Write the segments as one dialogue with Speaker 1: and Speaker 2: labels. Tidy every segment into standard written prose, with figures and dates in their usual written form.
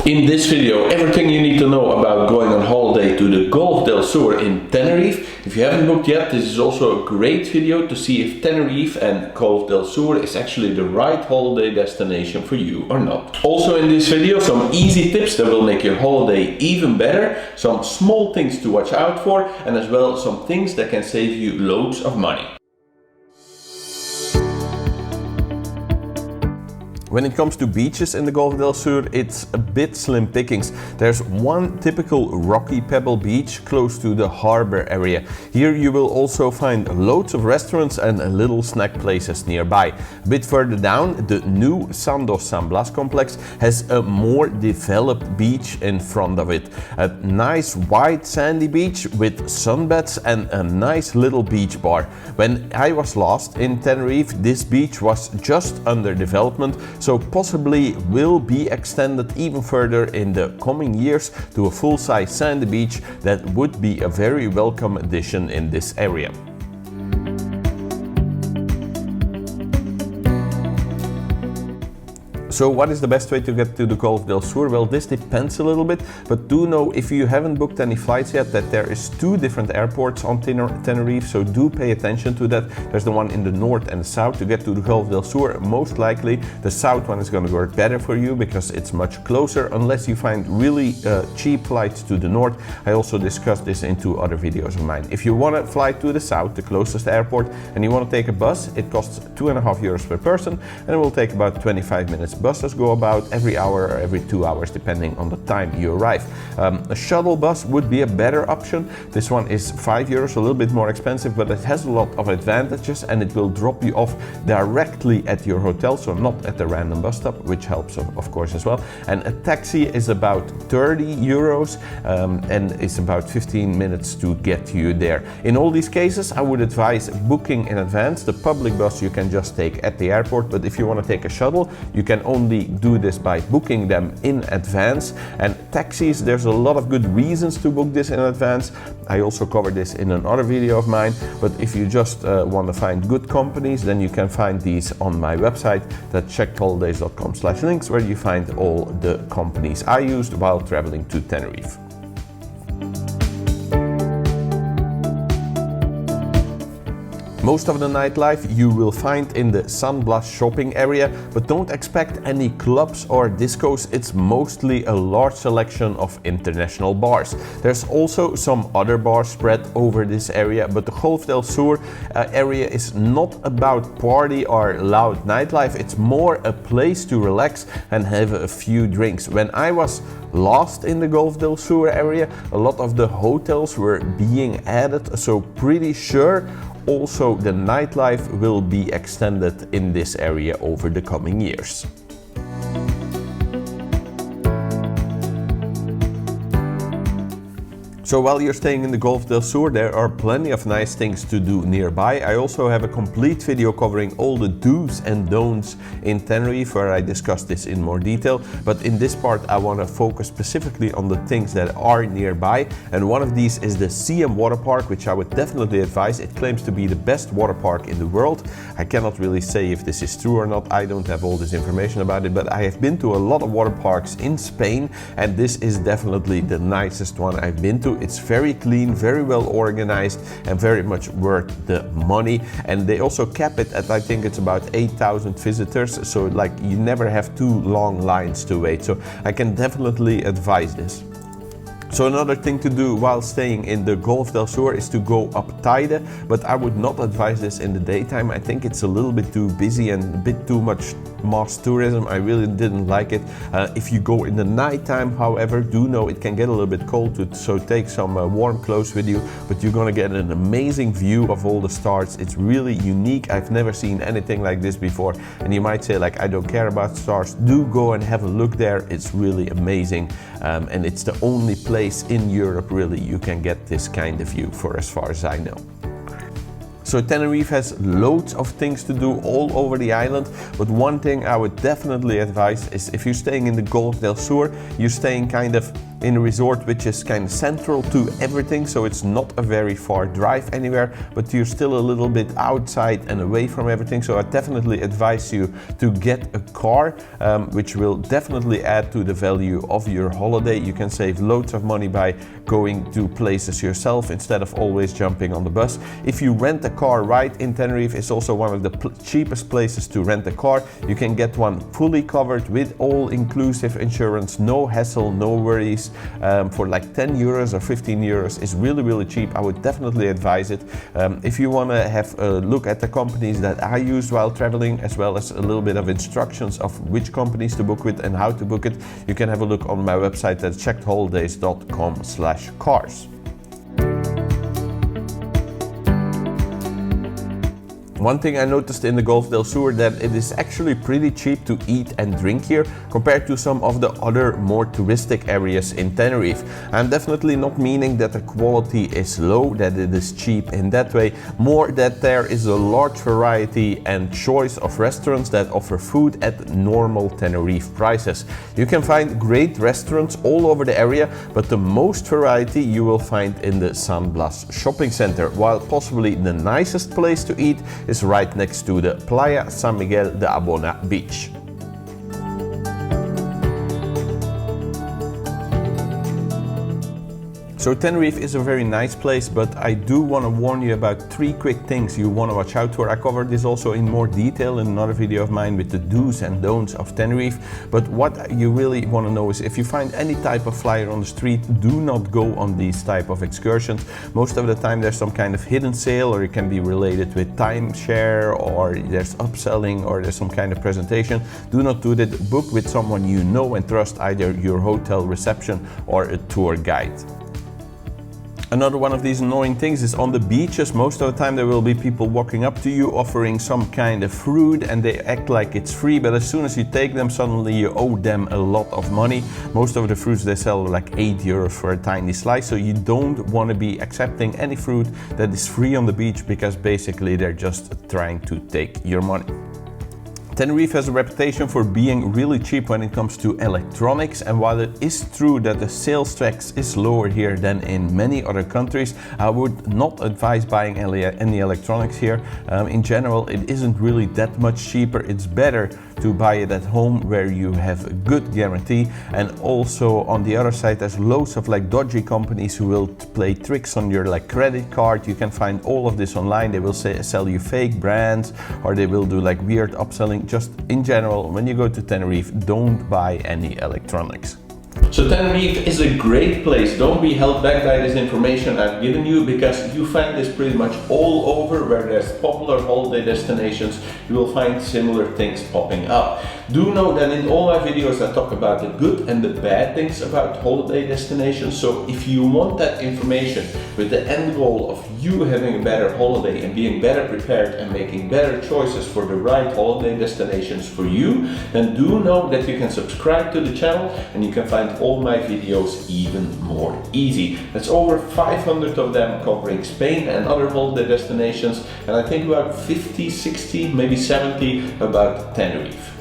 Speaker 1: In this video, everything you need to know about going on holiday to the Golf del Sur in Tenerife. If you haven't booked yet, this is also a great video to see if Tenerife and Golf del Sur is actually the right holiday destination for you or not. Also in this video, some easy tips that will make your holiday even better, some small things to watch out for, and as well some things that can save you loads of money. When it comes to beaches in the Golf del Sur, it's a bit slim pickings. There's one typical rocky pebble beach close to the harbor area. Here you will also find loads of restaurants and little snack places nearby. A bit further down, the new San Blas complex has a more developed beach in front of it. A nice wide sandy beach with sunbeds and a nice little beach bar. When I was last in Tenerife, this beach was just under development, so possibly will be extended even further in the coming years to a full-size sandy beach that would be a very welcome addition in this area. So what is the best way to get to the Golf del Sur? Well, this depends a little bit, but do know if you haven't booked any flights yet that there is two different airports on Tenerife, so do pay attention to that. There's the one in the north and the south. To get to the Golf del Sur, most likely the south one is going to work better for you because it's much closer, unless you find really cheap flights to the north. I also discussed this in two other videos of mine. If you want to fly to the south, the closest airport, and you want to take a bus, it costs €2.50 per person and it will take about 25 minutes. Buses go about every hour or every 2 hours depending on the time you arrive. A shuttle bus would be a better option. This one is €5, a little bit more expensive, but it has a lot of advantages and it will drop you off directly at your hotel, so not at the random bus stop, which helps of course as well. And a taxi is about €30 and it's about 15 minutes to get you there. In all these cases, I would advise booking in advance. The public bus you can just take at the airport, but if you want to take a shuttle, you can only do this by booking them in advance. And taxis, there's a lot of good reasons to book this in advance. I also covered this in another video of mine, but if you just want to find good companies, then you can find these on my website, that's checkedholidays.com/links, where you find all the companies I used while traveling to Tenerife. Most of the nightlife you will find in the San Blas shopping area, but don't expect any clubs or discos. It's mostly a large selection of international bars. There's also some other bars spread over this area, but the Golf del Sur area is not about party or loud nightlife. It's more a place to relax and have a few drinks. When I was last in the Golf del Sur area, a lot of the hotels were being added, so pretty sure also the nightlife will be extended in this area over the coming years. So while you're staying in the Golf del Sur, there are plenty of nice things to do nearby. I also have a complete video covering all the do's and don'ts in Tenerife, where I discuss this in more detail. But in this part, I want to focus specifically on the things that are nearby. And one of these is the CM Water Park, which I would definitely advise. It claims to be the best water park in the world. I cannot really say if this is true or not. I don't have all this information about it, but I have been to a lot of water parks in Spain, and this is definitely the nicest one I've been to. It's very clean, very well organized, and very much worth the money. And they also cap it at, I think it's about 8,000 visitors, so like you never have too long lines to wait. So I can definitely advise this. So another thing to do while staying in the Golf del Sur is to go up tide, but I would not advise this in the daytime. I think it's a little bit too busy and a bit too much mass tourism. I really didn't like it. If you go in the nighttime, however, do know it can get a little bit cold, so take some warm clothes with you, but you're gonna get an amazing view of all the stars. It's really unique. I've never seen anything like this before, and you might say like, I don't care about stars. Do go and have a look there. It's really amazing, and it's the only place in Europe really you can get this kind of view, for as far as I know. So Tenerife has loads of things to do all over the island, but one thing I would definitely advise is if you're staying in the Golf del Sur, you're staying kind of in a resort which is kind of central to everything, so it's not a very far drive anywhere, but you're still a little bit outside and away from everything. So I definitely advise you to get a car, which will definitely add to the value of your holiday. You can save loads of money by going to places yourself instead of always jumping on the bus. If you rent a car right in Tenerife, it's also one of the cheapest places to rent a car. You can get one fully covered with all-inclusive insurance, no hassle, no worries, for like 10 euros or 15 euros. Is really cheap. I would definitely advise it. If you want to have a look at the companies that I use while traveling, as well as a little bit of instructions of which companies to book with and how to book it, you can have a look on my website at checkedholidays.com/cars. One thing I noticed in the Golf del Sur, that it is actually pretty cheap to eat and drink here compared to some of the other more touristic areas in Tenerife. I'm definitely not meaning that the quality is low, that it is cheap in that way, more that there is a large variety and choice of restaurants that offer food at normal Tenerife prices. You can find great restaurants all over the area, but the most variety you will find in the San Blas shopping center, while possibly the nicest place to eat is right next to the Playa San Miguel de Abona beach. So Tenerife is a very nice place, but I do want to warn you about 3 quick things you want to watch out for. I covered this also in more detail in another video of mine with the do's and don'ts of Tenerife. But what you really want to know is, if you find any type of flyer on the street, do not go on these type of excursions. Most of the time there's some kind of hidden sale, or it can be related with timeshare, or there's upselling, or there's some kind of presentation. Do not do that. Book with someone you know and trust, either your hotel reception or a tour guide. Another one of these annoying things is on the beaches. Most of the time there will be people walking up to you offering some kind of fruit, and they act like it's free, but as soon as you take them, suddenly you owe them a lot of money. Most of the fruits they sell are like 8 euros for a tiny slice, so you don't want to be accepting any fruit that is free on the beach, because basically they're just trying to take your money. Tenerife has a reputation for being really cheap when it comes to electronics, and while it is true that the sales tax is lower here than in many other countries, I would not advise buying any electronics here. In general, it isn't really that much cheaper. It's better to buy it at home, where you have a good guarantee. And also on the other side, there's loads of like dodgy companies who will play tricks on your like credit card. You can find all of this online. They will sell you fake brands, or they will do like weird upselling. Just in general, when you go to Tenerife, don't buy any electronics. So Tenerife is a great place. Don't be held back by this information I've given you, because you find this pretty much all over. Where there's popular holiday destinations, you will find similar things popping up. Do know that in all my videos I talk about the good and the bad things about holiday destinations. So if you want that information with the end goal of you having a better holiday and being better prepared and making better choices for the right holiday destinations for you, then do know that you can subscribe to the channel, and you can find all my videos even more easy. That's over 500 of them covering Spain and other holiday destinations, and I think about 50, 60, maybe 70 about Tenerife.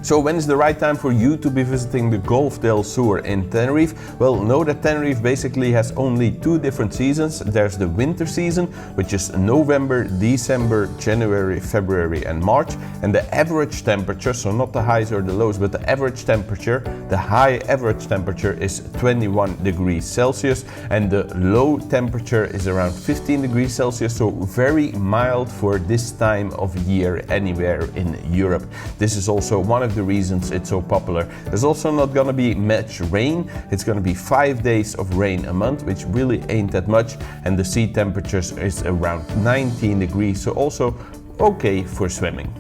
Speaker 1: So when is the right time for you to be visiting the Golf del Sur in Tenerife? Well, know that Tenerife basically has only 2 different seasons. There's the winter season, which is November, December, January, February and March. And the average temperature, so not the highs or the lows, but the average temperature, the high average temperature is 21 degrees Celsius, and the low temperature is around 15 degrees Celsius, so very mild for this time of year anywhere in Europe. This is also one of the reasons it's so popular. There's also not gonna be much rain. It's gonna be 5 days of rain a month, which really ain't that much, and the sea temperatures is around 19 degrees, so also okay for swimming.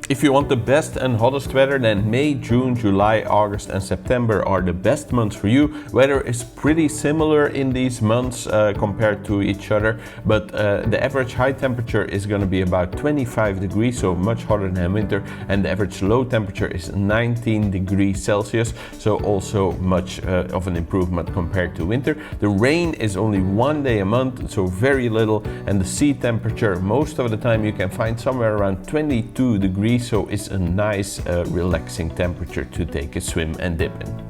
Speaker 1: If you want the best and hottest weather, then May, June, July, August and September are the best months for you. Weather is pretty similar in these months compared to each other, but the average high temperature is going to be about 25 degrees, so much hotter than winter, and the average low temperature is 19 degrees Celsius, so also much of an improvement compared to winter. The rain is only 1 day a month, so very little, and the sea temperature most of the time you can find somewhere around 22 degrees. sea, so it's a nice relaxing temperature to take a swim and dip in.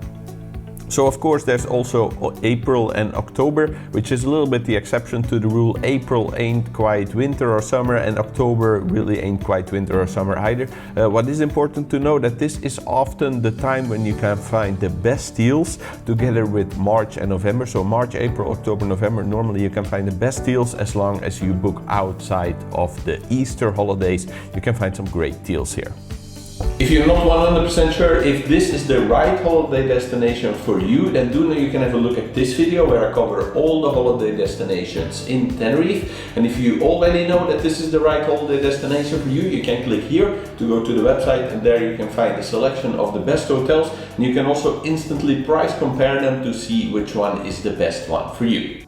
Speaker 1: So of course there's also April and October, which is a little bit the exception to the rule. April ain't quite winter or summer, and October really ain't quite winter or summer either. What is important to know that this is often the time when you can find the best deals together with March and November. So March, April, October, November, normally you can find the best deals as long as you book outside of the Easter holidays. You can find some great deals here. If you're not 100% sure if this is the right holiday destination for you, then do know you can have a look at this video where I cover all the holiday destinations in Tenerife. And if you already know that this is the right holiday destination for you, you can click here to go to the website, and there you can find a selection of the best hotels. And you can also instantly price compare them to see which one is the best one for you.